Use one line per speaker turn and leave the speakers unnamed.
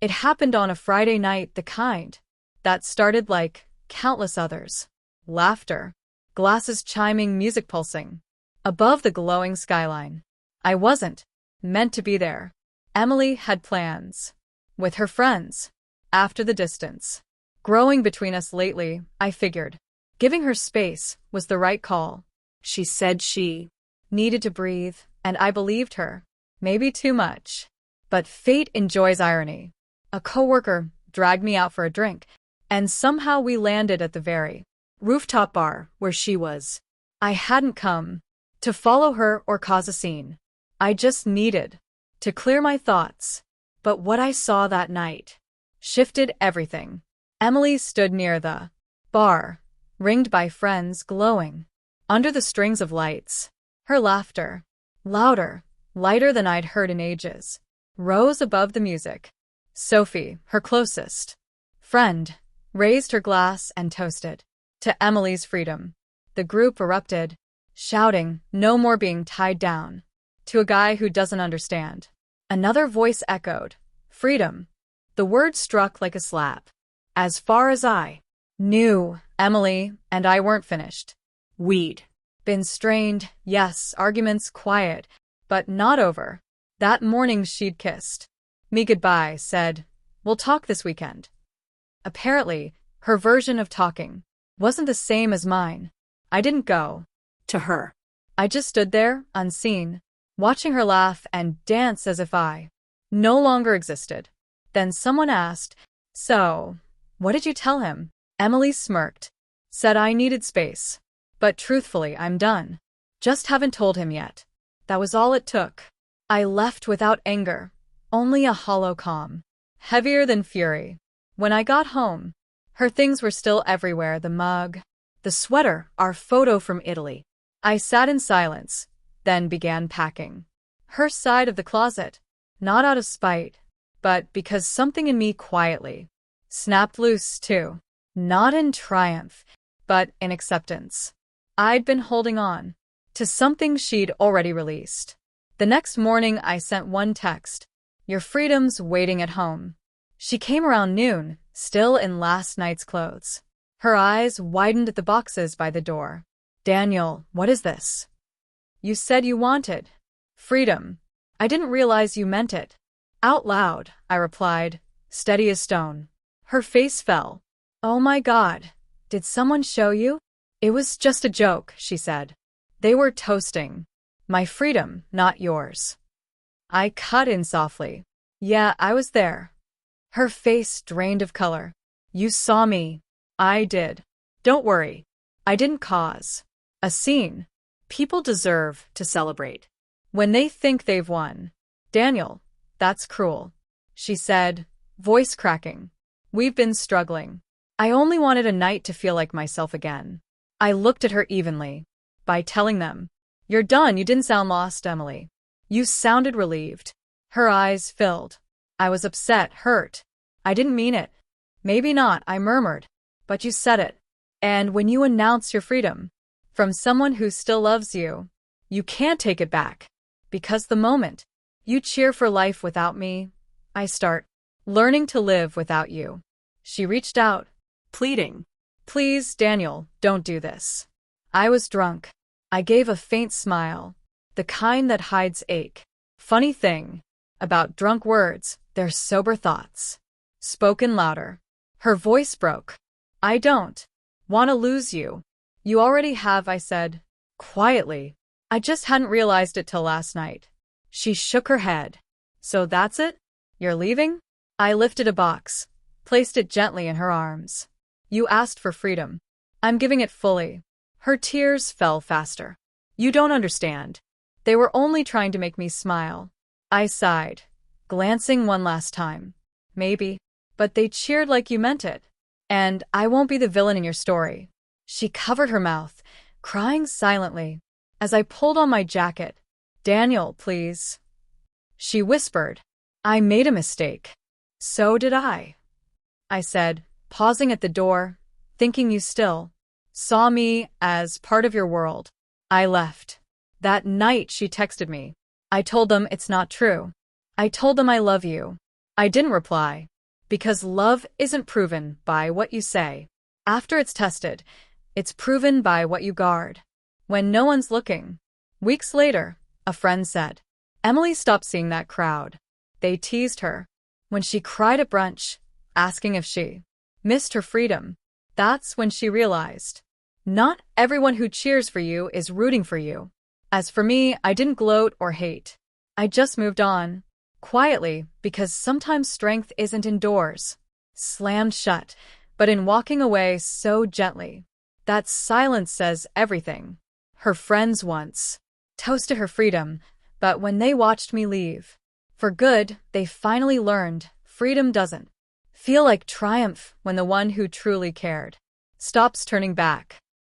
It happened on a Friday night, the kind that started like countless others. Laughter, glasses chiming, music pulsing above the glowing skyline. I wasn't meant to be there. Emily had plans with her friends. After the distance growing between us lately, I figured giving her space was the right call. She said she needed to breathe, and I believed her. Maybe too much. But fate enjoys irony. A coworker dragged me out for a drink, and somehow we landed at the very rooftop bar where she was. I hadn't come to follow her or cause a scene. I just needed to clear my thoughts. But what I saw that night shifted everything. Emily stood near the bar, ringed by friends glowing under the strings of lights. Her laughter, louder, lighter than I'd heard in ages, rose above the music. Sophie, her closest friend, raised her glass and toasted to Emily's freedom. The group erupted, shouting, "No more being tied down to a guy who doesn't understand." Another voice echoed, "Freedom." The word struck like a slap. As far as I knew, Emily and I weren't finished. We'd been strained, yes, arguments quiet, but not over. That morning she'd kissed me goodbye, said, "We'll talk this weekend." Apparently, her version of talking wasn't the same as mine. I didn't go to her. I just stood there, unseen, watching her laugh and dance as if I no longer existed. Then someone asked, "So, what did you tell him?" Emily smirked, said I needed space. But truthfully, I'm done. Just haven't told him yet. That was all it took. I left without anger, only a hollow calm, heavier than fury. When I got home, her things were still everywhere, the mug, the sweater, our photo from Italy. I sat in silence, then began packing her side of the closet, not out of spite, but because something in me quietly snapped loose too. Not in triumph, but in acceptance. I'd been holding on to something she'd already released. The next morning I sent one text, "Your freedom's waiting at home." She came around noon, still in last night's clothes. Her eyes widened at the boxes by the door. "Daniel, what is this?" "You said you wanted freedom. I didn't realize you meant it." Out loud, I replied, steady as stone. Her face fell. "Oh my God, did someone show you?" "It was just a joke," she said. "They were toasting my freedom, not yours." I cut in softly. "Yeah, I was there." Her face drained of color. "You saw me." "I did. Don't worry. I didn't cause a scene. People deserve to celebrate when they think they've won." "Daniel, that's cruel," she said, voice cracking. "We've been struggling. I only wanted a night to feel like myself again." I looked at her evenly. "By telling them you're done, you didn't sound lost, Emily. You sounded relieved." Her eyes filled. "I was upset, hurt. I didn't mean it." "Maybe not," I murmured. "But you said it. And when you announce your freedom from someone who still loves you, you can't take it back. Because the moment you cheer for life without me, I start learning to live without you." She reached out, pleading, "Please, Daniel, don't do this." I was drunk. I gave a faint smile, the kind that hides ache. Funny thing about drunk words, they're sober thoughts, spoken louder. Her voice broke. "I don't want to lose you." "You already have," I said, quietly. "I just hadn't realized it till last night." She shook her head. "So that's it? You're leaving?" I lifted a box, placed it gently in her arms. "You asked for freedom. I'm giving it fully." Her tears fell faster. "You don't understand. They were only trying to make me smile." I sighed, glancing one last time. "Maybe. But they cheered like you meant it. And I won't be the villain in your story." She covered her mouth, crying silently. As I pulled on my jacket, "Daniel, please," she whispered. "I made a mistake." "So did I," I said, pausing at the door, "thinking you still saw me as part of your world." I left. That night she texted me. I told them it's not true. I told them I love you. I didn't reply. Because love isn't proven by what you say. After it's tested, it's proven by what you guard. When no one's looking. Weeks later, a friend said, Emily stopped seeing that crowd. They teased her. When she cried at brunch, asking if she missed her freedom. That's when she realized. Not everyone who cheers for you is rooting for you. As for me, I didn't gloat or hate. I just moved on. Quietly, because sometimes strength isn't indoors, slammed shut, but in walking away so gently. That silence says everything. Her friends once toasted her freedom, but when they watched me leave, for good, they finally learned freedom doesn't feel like triumph when the one who truly cared stops turning back.